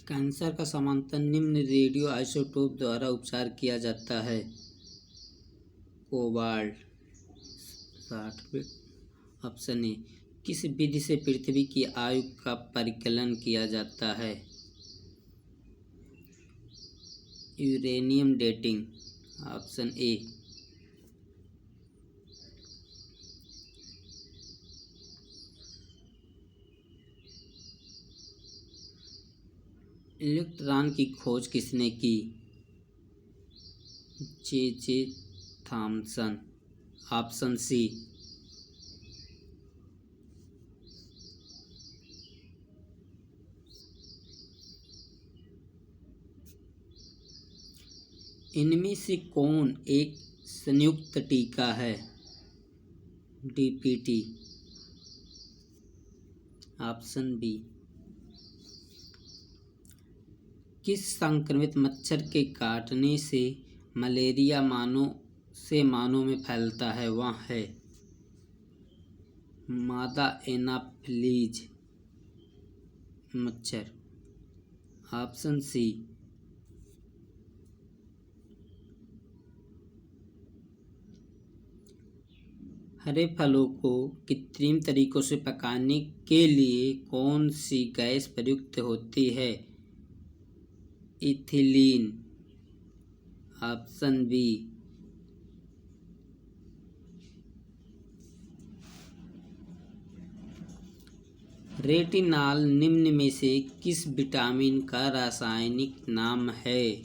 Cancer का सामान्यतः निम्न रेडियो आइसोटोप द्वारा उपचार किया जाता है। Cobalt 60 bit. ऑप्शन ए, किस विधि से पृथ्वी की आयु का परिकलन किया जाता है? Uranium dating. Option A. Electron की खोज किसने की? J Thomson. Option C. इनमें से कौन एक संयुक्त टीका है? डीपीटी। Option B. किस संक्रमित मच्छर के काटने से मलेरिया मानव में फैलता है? वह है मादा एनाफिलीज मच्छर। Option C. हरे फलों को कृत्रिम तरीकों से पकाने के लिए कौन सी गैस प्रयुक्त होती है? इथिलीन। Option B. रेटिनॉल निम्न में से किस विटामिन का रासायनिक नाम है?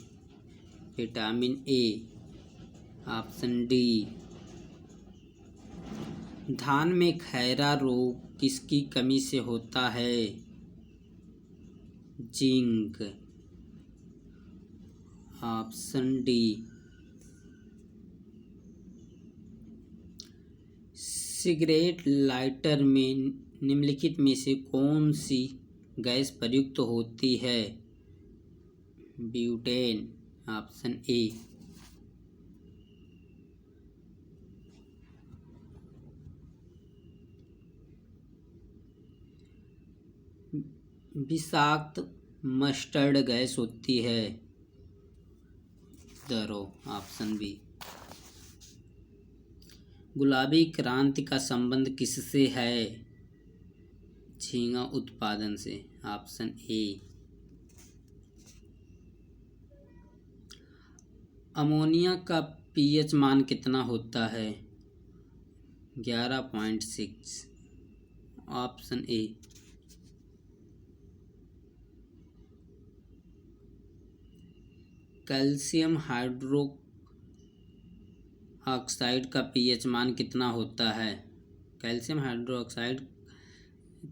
Vitamin A. Option D. धान में खैरा रोग किसकी कमी से होता है? Zinc. Option D. Cigarette lighter में निम्नलिखित में से कौन सी गैस प्रयुक्त होती है? ब्यूटेन। Option A. विषाक्त मस्टर्ड गैस होती है दरो। Option B. गुलाबी क्रांति का संबंध किससे है? झींगा उत्पादन से। Option A. अमोनिया का पीएच मान कितना होता है? 11.6। Option A. कैल्शियम हाइड्रोक्साइड का पीएच मान कितना होता है? कैल्शियम हाइड्रोक्साइड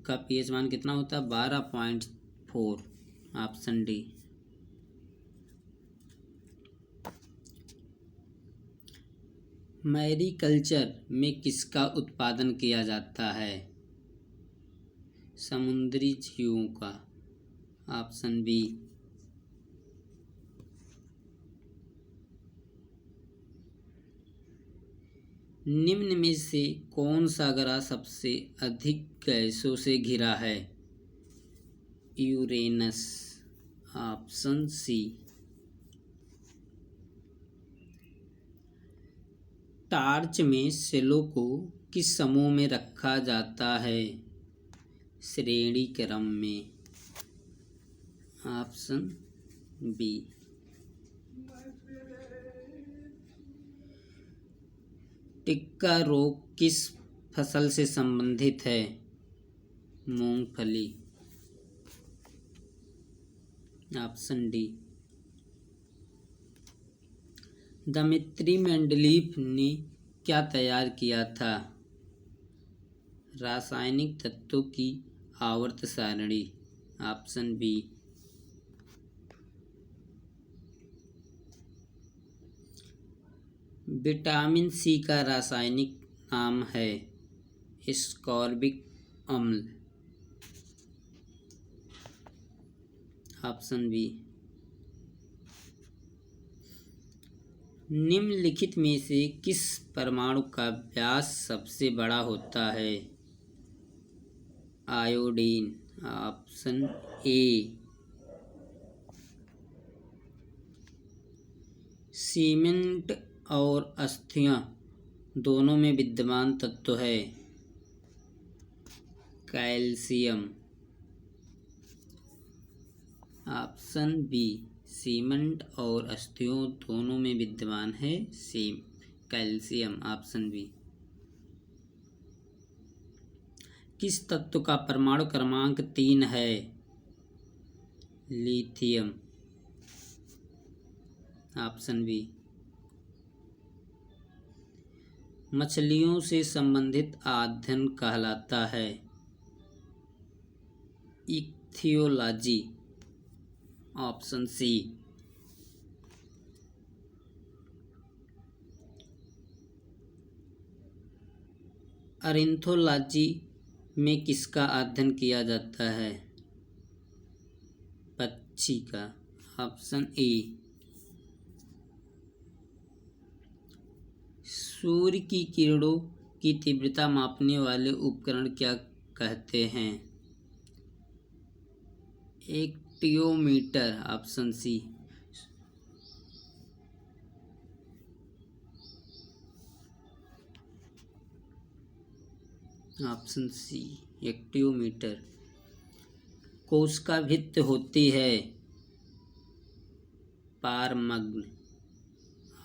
का पीएच मान कितना होता है? 12.4। Option D. मैरीकल्चर में किसका उत्पादन किया जाता है? समुद्री जीवों का। Option B. निम्न में से कौन सा ग्रह सबसे अधिक गैसों से घिरा है? यूरेनस। Option C. टार्च में सेलों को किस समूह में रखा जाता है? श्रेणी क्रम में। Option B. टिक्का रोग किस फसल से संबंधित है? मूंगफली। Option D. दमित्री मेंडलीफ ने क्या तैयार किया था? रासायनिक तत्वों की आवर्त सारणी। Option B. विटामिन सी का रासायनिक नाम है एस्कॉर्बिक अम्ल। Option B. निम्नलिखित में से किस परमाणु का व्यास सबसे बड़ा होता है? आयोडीन। Option A. सीमेंट और अस्थियां दोनों में विद्यमान तत्व है कैल्शियम। ऑप्शन बी, सीमेंट और अस्थियों दोनों में विद्यमान है कैल्शियम। Option B. किस तत्व का परमाणु क्रमांक 3 है? लिथियम। Option B. मछलियों से संबंधित अध्ययन कहलाता है इक्थियोलॉजी। Option C. ऑर्निथोलॉजी में किसका अध्ययन किया जाता है? पक्षी का। Option A. सूर्य की किरणों की तीव्रता मापने वाले उपकरण क्या कहते हैं? एक्टियोमीटर। Option C. ऑप्शन सी, एक्टियोमीटर। कोशिका भित्ति होती है पारमग्न।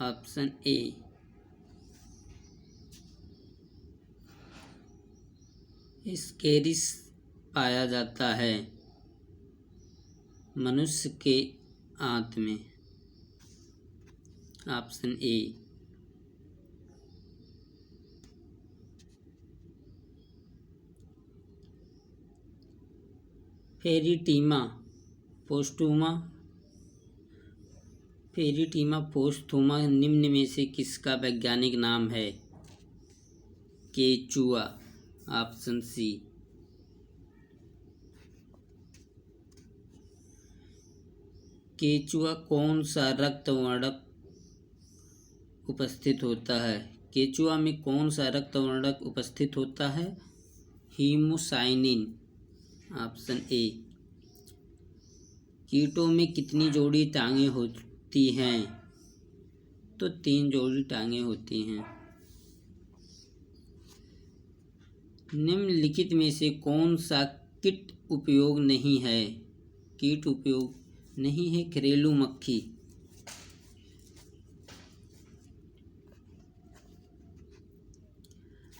Option A. स्केरिस पाया जाता है मनुष्य के आंत में। Option A. फेरिटीमा पोस्थुमा निम्न में से किसका वैज्ञानिक नाम है? केचुआ। Option C. केचुआ कौन सा रक्त वर्णक उपस्थित होता है? केचुआ में कौन सा रक्त वर्णक उपस्थित होता है? हीमोसाइनिन। Option A. कीटों में कितनी जोड़ी टांगें होती हैं? तो 3 जोड़ी टांगें होती हैं। निम्नलिखित में से कौन सा कीट उपयोग नहीं है? कीट उपयोग नहीं है घरेलू मक्खी।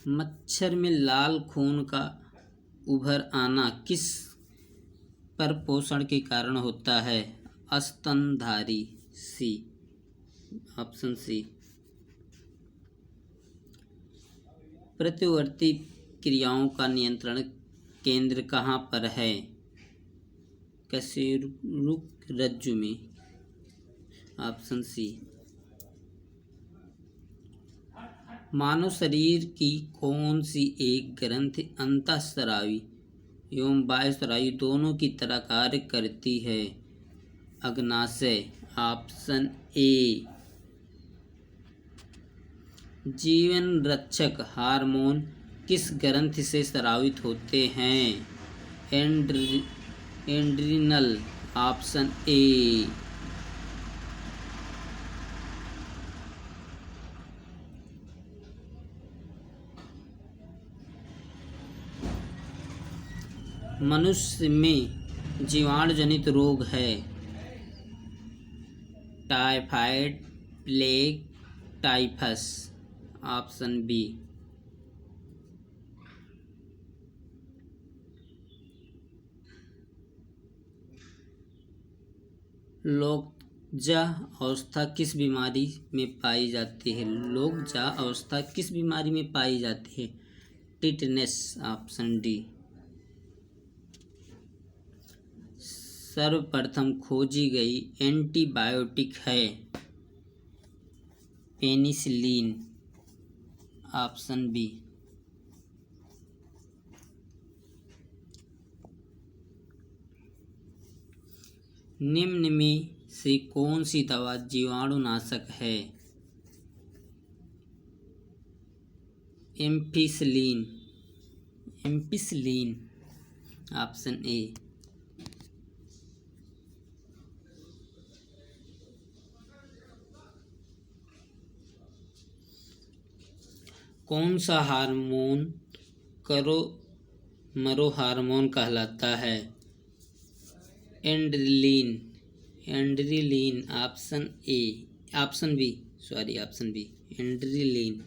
मच्छर में लाल खून का उभर आना किस परपोषण के कारण होता है? स्तनधारी। सी। Option C. प्रतिवर्ती क्रियाओं का नियंत्रण केंद्र कहाँ पर है? कशेरुक रज्जु में। Option C. मानव शरीर की कौन सी एक ग्रंथि अंतःस्रावी एवं बाह्यस्रावी दोनों की तरह कार्य करती है? अग्नाशय। Option A. जीवन रक्षक हार्मोन किस ग्रंथि से स्रावित होते हैं? एड्रिनल। Option A. मनुष्य में जीवाणु जनित रोग है typhoid, plague, typhus. Option B. लोकजा अवस्था किस बीमारी में पाई जाती है? लोकजा अवस्था किस बीमारी में पाई जाती है? टिटनेस। Option D. सर्वप्रथम खोजी गई एंटीबायोटिक है पेनिसिलिन। Option B. निम्न में से कौन सी दवा जीवाणुनाशक है? एम्पिसिलिन। Option A. कौन सा हार्मोन करो मरो हार्मोन कहलाता है? एंड्रिलीन। एंड्रिलीन। Option B एंड्रिलीन।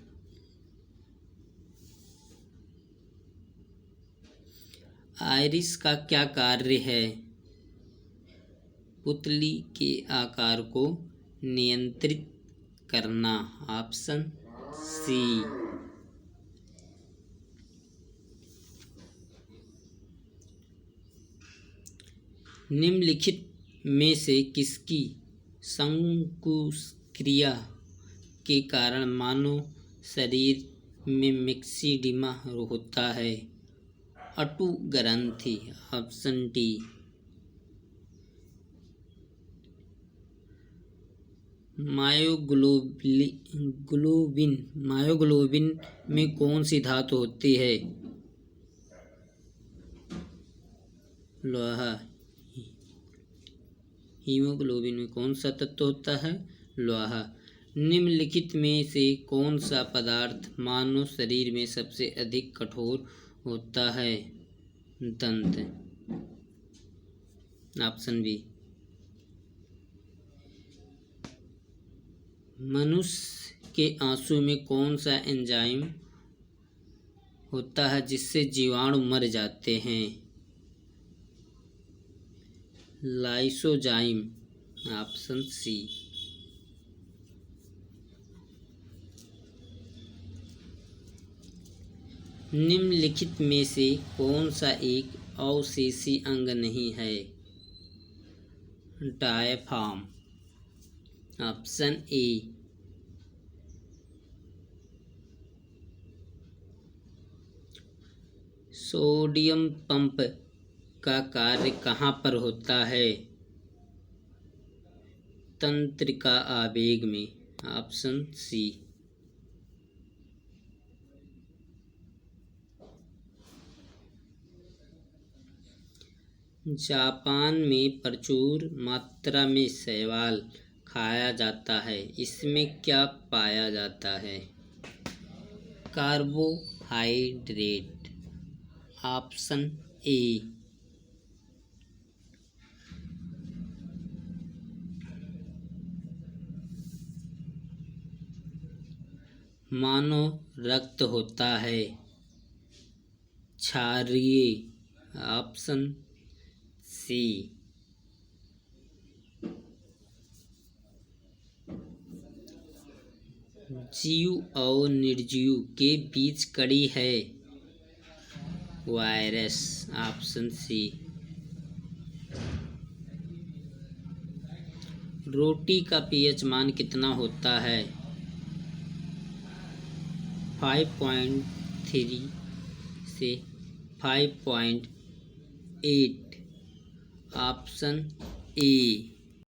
आइरिस का क्या कार्य है? पुतली के आकार को नियंत्रित करना। Option C. निम्नलिखित में से किसकी संकुचक्रिया के कारण मानव शरीर में मिक्सिडिमा होता है? अटू ग्रंथि। Option D. मायोग्लोबिन में कौन सी धातु होती है? लोहा। हीमोग्लोबिन में कौन सा तत्व होता है? लोहा। निम्नलिखित में से कौन सा पदार्थ मानव शरीर में सबसे अधिक कठोर होता है? दंत। Option B. मनुष्य के आंसू में कौन सा एंजाइम होता है जिससे जीवाणु मर जाते हैं? लाइसोजाइम। Option C. निम्नलिखित में से कौन सा एक अवशेषी अंग नहीं है? Diaphragm. Option A. Sodium pump का कार्य कहाँ पर होता है? तंत्रिका आवेग में। Option C. जापान में प्रचुर मात्रा में शैवाल खाया जाता है, इसमें क्या पाया जाता है? कार्बोहाइड्रेट। Option A. मानव रक्त होता है क्षारीय। Option C. जीव और निर्जीव के बीच कड़ी है वायरस। Option C. रोटी का पीएच मान कितना होता है? 5.3 से 5.8। Option A.